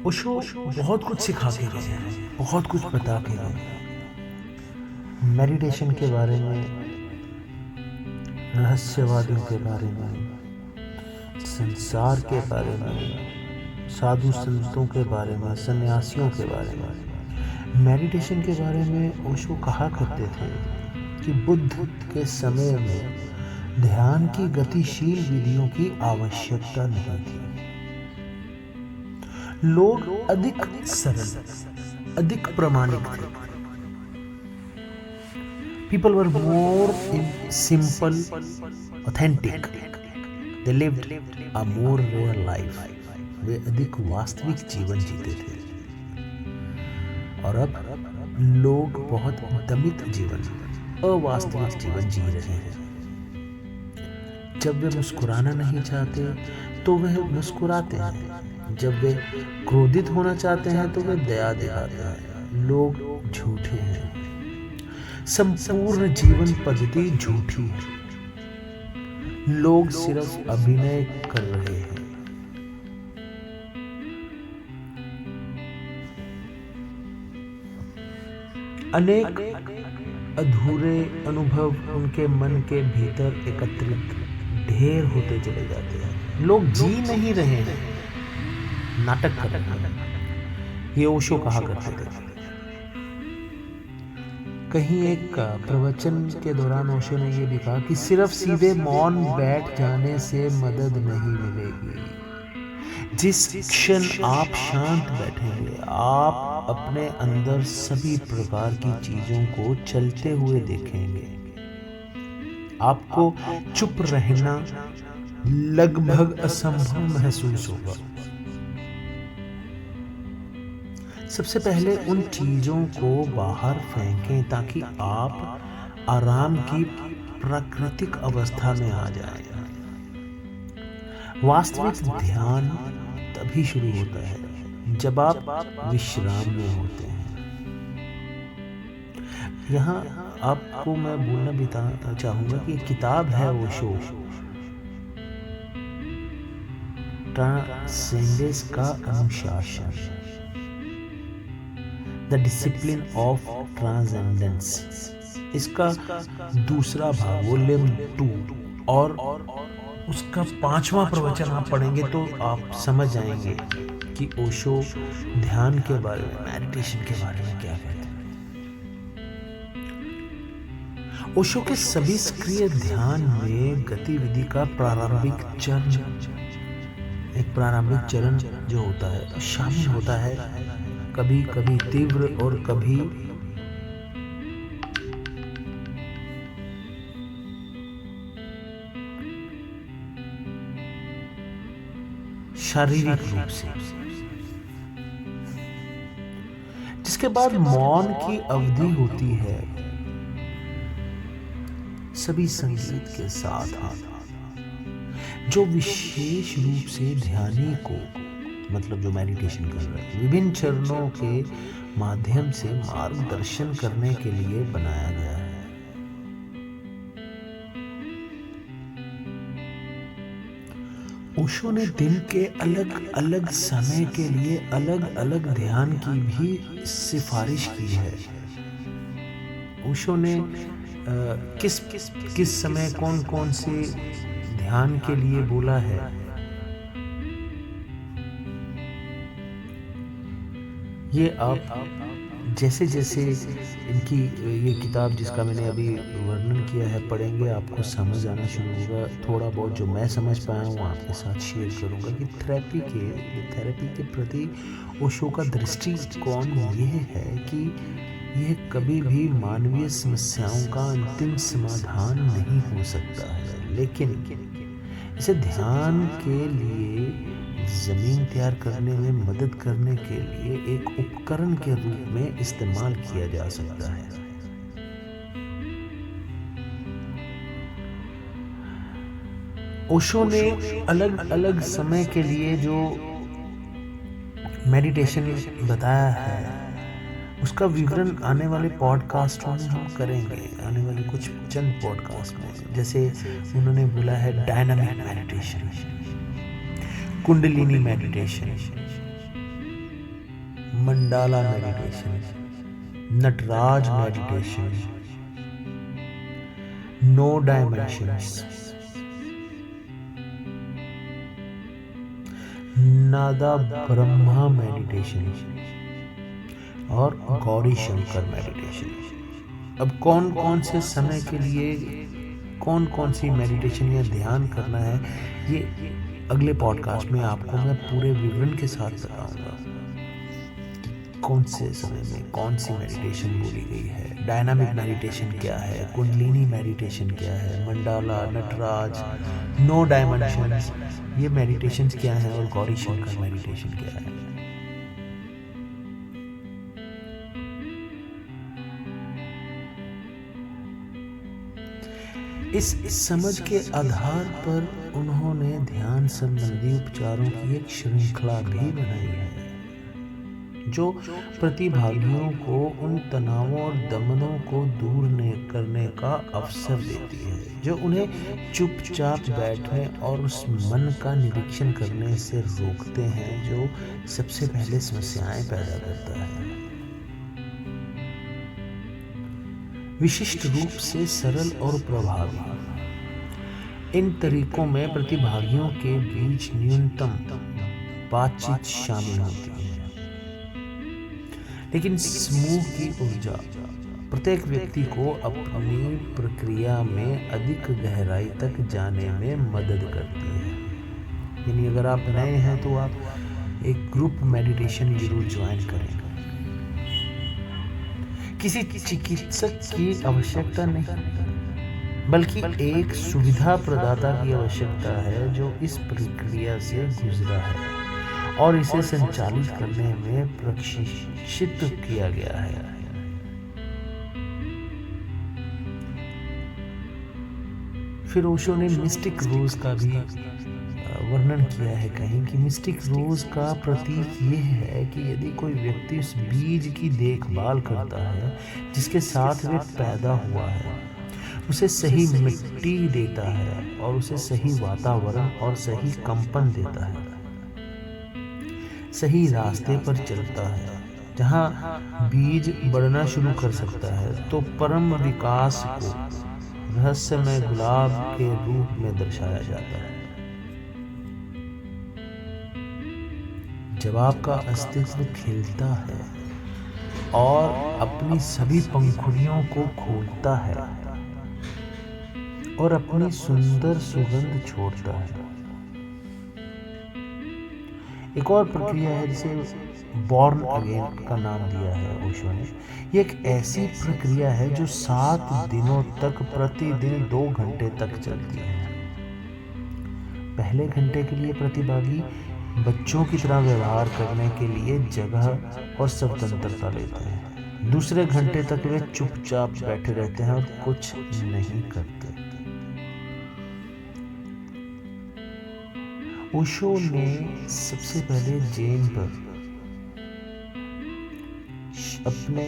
ओशो बहुत कुछ सिखा के गए हैं, बहुत कुछ बता के गए हैं। मेडिटेशन के बारे में, रहस्यवादियों के बारे में, संसार के बारे में, साधु संतों के बारे में, सन्यासियों के बारे में। मेडिटेशन के बारे में ओशो कहा करते थे कि बुद्ध के समय में ध्यान की गतिशील विधियों की आवश्यकता नहीं थी। लोग अधिक सरल, अधिक प्रामाणिक थे। People were more in simple, authentic. They lived a more real life. वे अधिक वास्तविक जीवन जीते थे। और अब लोग बहुत दमित जीवन, अवास्तविक जीवन जी रहे हैं। जब वे मुस्कुराना नहीं चाहते तो वे मुस्कुराते हैं। जब वे क्रोधित होना चाहते हैं तो वे दया दिखाते हैं। लोग झूठे हैं। संपूर्ण जीवन पद्धति झूठी है। लोग सिर्फ अभिनय कर रहे हैं। अनेक अधूरे अनुभव उनके मन के भीतर एकत्रित ढेर होते चले जाते हैं। लोग जी नहीं रहे हैं, नाटक कर रहे हैं। ये ओशो कहा करते थे। कहीं एक प्रवचन के दौरान ओशो ने ये भी कहा कि सिर्फ सीधे मौन बैठ जाने से मदद नहीं मिलेगी। जिस क्षण आप शांत बैठेंगे, आप अपने अंदर सभी प्रकार की चीजों को चलते हुए देखेंगे। आपको चुप रहना लगभग असंभव महसूस होगा। सबसे पहले उन चीजों को बाहर फेंकें ताकि आप आराम की प्राकृतिक अवस्था में आ जाएं। वास्तविक ध्यान तभी शुरू होता है जब आप विश्राम में होते हैं। यहाँ आपको मैं बोलना भी चाहूंगा कि किताब है ओशो, ट्रांसेंडेंस का अनुशासन, द डिसिप्लिन ऑफ ट्रांसेंडेंस। इसका दूसरा भाग वॉल्यूम 2 और उसका 5वां प्रवचन आप पढ़ेंगे तो आप समझ जाएंगे कि ओशो ध्यान के बारे में, मेडिटेशन के बारे में क्या कहते हैं। ओशो के सभी सक्रिय ध्यान में गतिविधि का प्रारंभिक चरण जो होता है शामिल होता है। कभी कभी तीव्र और कभी शारीरिक रूप से, जिसके बाद मौन की अवधि होती है सभी संगीत के साथ, जो विशेष रूप से ध्यानी को, मतलब जो मेडिटेशन कर रहे हैं, विभिन्न चरणों के माध्यम से मार्गदर्शन करने के लिए बनाया गया है। ओशो ने दिन के अलग अलग समय के लिए अलग अलग ध्यान की भी सिफारिश की है। ओशो ने किस समय कौन कौन से ध्यान के लिए बोला है। ये आप जैसे जैसे इनकी ये किताब जिसका मैंने अभी वर्णन किया है पढ़ेंगे, आपको समझ आना शुरू होगा। थोड़ा बहुत जो मैं समझ पाया हूँ आपके साथ शेयर करूँगा कि थेरेपी के प्रति ओशो का दृष्टिकोण ये है कि यह कभी भी मानवीय समस्याओं का अंतिम समाधान नहीं हो सकता है, लेकिन इसे ध्यान के लिए जमीन तैयार करने में मदद करने के लिए एक उपकरण के रूप में इस्तेमाल किया जा सकता है। ओशो ने अलग अलग समय के लिए जो मेडिटेशन बताया है उसका विवरण आने वाले पॉडकास्ट में हम करेंगे, आने वाले कुछ चंद पॉडकास्ट में। जैसे उन्होंने बोला है dynamic meditation, Kundalini meditation, Mandala meditation, Nataraj meditation, no dimensions, Nada Brahma meditation और गौरी शंकर मेडिटेशन। अब कौन कौन से समय के लिए कौन कौन सी मेडिटेशन या ध्यान करना है, ये अगले पॉडकास्ट में आपको मैं पूरे विवरण के साथ बताऊंगा। कौन से समय में कौन सी मेडिटेशन बोली गई है, डायनामिक मेडिटेशन क्या है, कुंडलिनी मेडिटेशन क्या है, मंडाला, नटराज, नो डायमेंशंस, ये मेडिटेशंस क्या है, और गौरी शंकर मेडिटेशन क्या है। इस समझ के आधार पर उन्होंने ध्यान संबंधी उपचारों की एक श्रृंखला भी बनाई है, जो प्रतिभागियों को उन तनावों और दमनों को दूर करने का अवसर देती है, जो उन्हें चुपचाप बैठने और उस मन का निरीक्षण करने से रोकते हैं जो सबसे पहले समस्याएं पैदा करता है। विशिष्ट रूप से सरल और प्रभावी इन तरीकों में प्रतिभागियों के बीच न्यूनतम बातचीत शामिल होती है, लेकिन समूह की ऊर्जा प्रत्येक व्यक्ति को अपनी प्रक्रिया में अधिक गहराई तक जाने में मदद करती है। यानी अगर आप नए हैं तो आप एक ग्रुप मेडिटेशन जरूर ज्वाइन करें। किसी चिकित्सक की आवश्यकता नहीं, बल्कि एक सुविधा प्रदाता की आवश्यकता है जो इस प्रक्रिया से गुजरा है और इसे संचालित करने में प्रशिक्षित किया गया है। फिर ओशो ने मिस्टिक रोज का भी वर्णन किया है कहीं कि मिस्टिक रोज का प्रतीक यह है कि यदि कोई व्यक्ति उस बीज की देखभाल करता है जिसके साथ वे पैदा हुआ है, उसे सही मिट्टी देता है और उसे सही वातावरण और सही कंपन देता है, सही रास्ते पर चलता है जहां बीज बढ़ना शुरू कर सकता है, तो परम विकास को रहस्यमय गुलाब के रूप में दर्शाया जाता है। जब आपका अस्तित्व खिलता है और अपनी सभी पंखुड़ियों को खोलता है और अपनी सुंदर सुगंध छोड़ता है। एक और प्रक्रिया है जिसे बॉर्न अगेन का नाम दिया है ओशो ने। ये एक ऐसी प्रक्रिया है जो 7 दिनों तक प्रतिदिन 2 घंटे तक चलती है। पहले घंटे के लिए प्रतिभागी बच्चों की तरह व्यवहार करने के लिए जगह और स्वतंत्रता लेते हैं। दूसरे घंटे तक वे चुपचाप बैठे रहते हैं और कुछ नहीं करते। ओशो ने सबसे पहले जैन पर अपने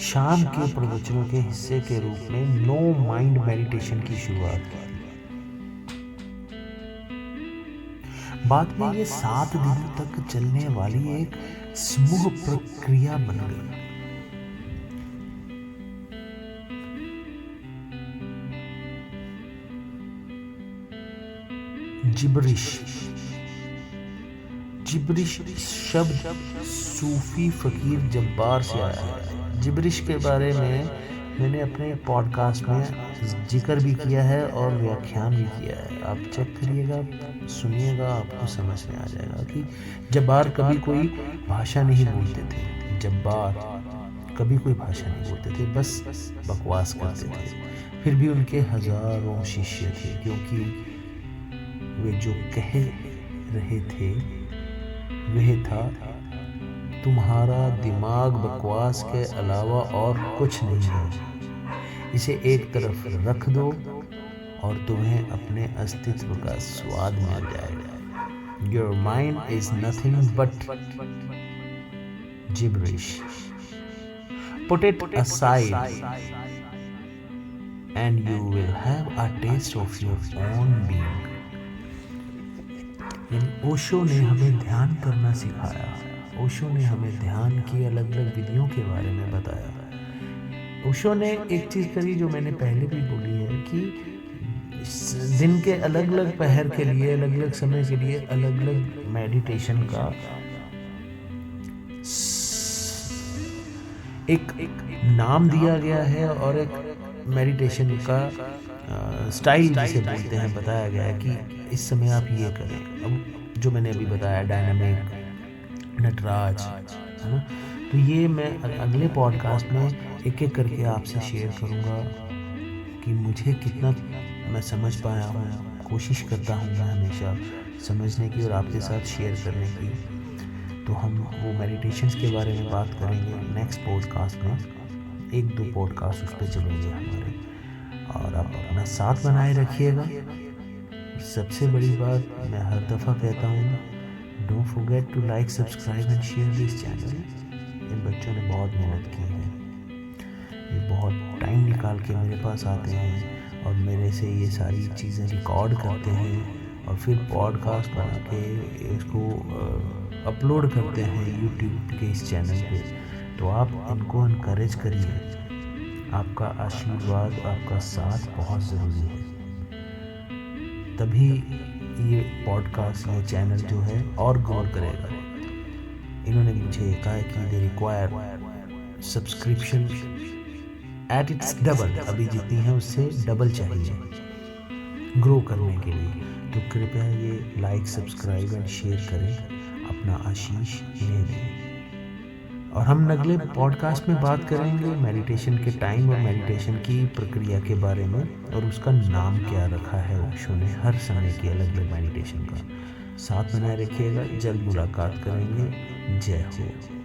शाम के प्रवचनों के हिस्से के रूप में नो माइंड मेडिटेशन की शुरुआत की। बाद में ये 7 दिनों तक चलने वाली एक समूह प्रक्रिया बन गई। जिब्रिश शब्द सूफी फकीर जब्बार से आया है। जिब्रिश के बारे में मैंने अपने पॉडकास्ट में जिक्र भी किया है और व्याख्यान भी किया है। आप चेक करिएगा, सुनिएगा, आपको समझ में आ जाएगा कि जब्बार कभी कोई भाषा नहीं बोलते थे। जब्बार कभी कोई भाषा नहीं बोलते थे, बस बकवास करते थे। फिर भी उनके हजारों शिष्य थे, क्योंकि वे जो कह रहे थे वह था तुम्हारा दिमाग बकवास के अलावा और कुछ नहीं है। इसे एक तरफ रख दो और तुम्हें अपने अस्तित्व का स्वाद मिल जाएगा। Your mind is nothing but gibberish. Put it aside and you will have a taste of your own being. Osho ने हमें ध्यान करना सिखाया ओशो ने हमें ध्यान की अलग अलग विधियों के बारे में बताया। ओशो ने एक चीज़ करी जो मैंने पहले भी बोली है कि दिन के अलग अलग पहर के लिए, अलग अलग समय के लिए अलग अलग मेडिटेशन का एक नाम दिया गया है और एक मेडिटेशन का स्टाइल जिसे बोलते हैं बताया गया है कि इस समय आप ये करें। अब जो मैंने अभी बताया डायनामिक, नटराज, है ना, तो ये मैं अगले पॉडकास्ट में एक एक करके आपसे शेयर करूँगा कि मुझे कितना मैं समझ पाया हूँ। कोशिश करता हूँ मैं हमेशा समझने की और आपके साथ शेयर करने की। तो हम वो मेडिटेशंस के बारे में बात करेंगे नेक्स्ट पॉडकास्ट में। 1-2 पॉडकास्ट उस पर चलेंगे हमारे। और आप अपना साथ बनाए रखिएगा। सबसे बड़ी बात मैं हर दफ़ा कहता हूँ, don't forget to like, subscribe and share this channel. इन बच्चों ने बहुत मेहनत की है, ये बहुत टाइम निकाल के मेरे पास आते हैं और मेरे से ये सारी चीज़ें रिकॉर्ड करते हैं और फिर पॉडकास्ट बना के इसको अपलोड करते हैं यूट्यूब के इस चैनल पे। तो आप इनको इनकरेज करिए। आपका आशीर्वाद, आपका साथ बहुत ज़रूरी है, तभी ये पॉडकास्ट, ये चैनल जो है और ग्रो करेगा। इन्होंने मुझे कहा है कि they require subscription at its double, अभी जितनी है उससे डबल चाहिए ग्रो करने के लिए। तो कृपया ये लाइक, सब्सक्राइब एंड शेयर करें, अपना आशीष इन्हें दें। और हम अगले पॉडकास्ट में बात करेंगे मेडिटेशन के टाइम और मेडिटेशन की प्रक्रिया के बारे में और उसका नाम क्या रखा है ओशो ने हर समय की अलग अलग मेडिटेशन का। साथ बनाए रखिएगा, जल्द मुलाकात करेंगे। जय हो।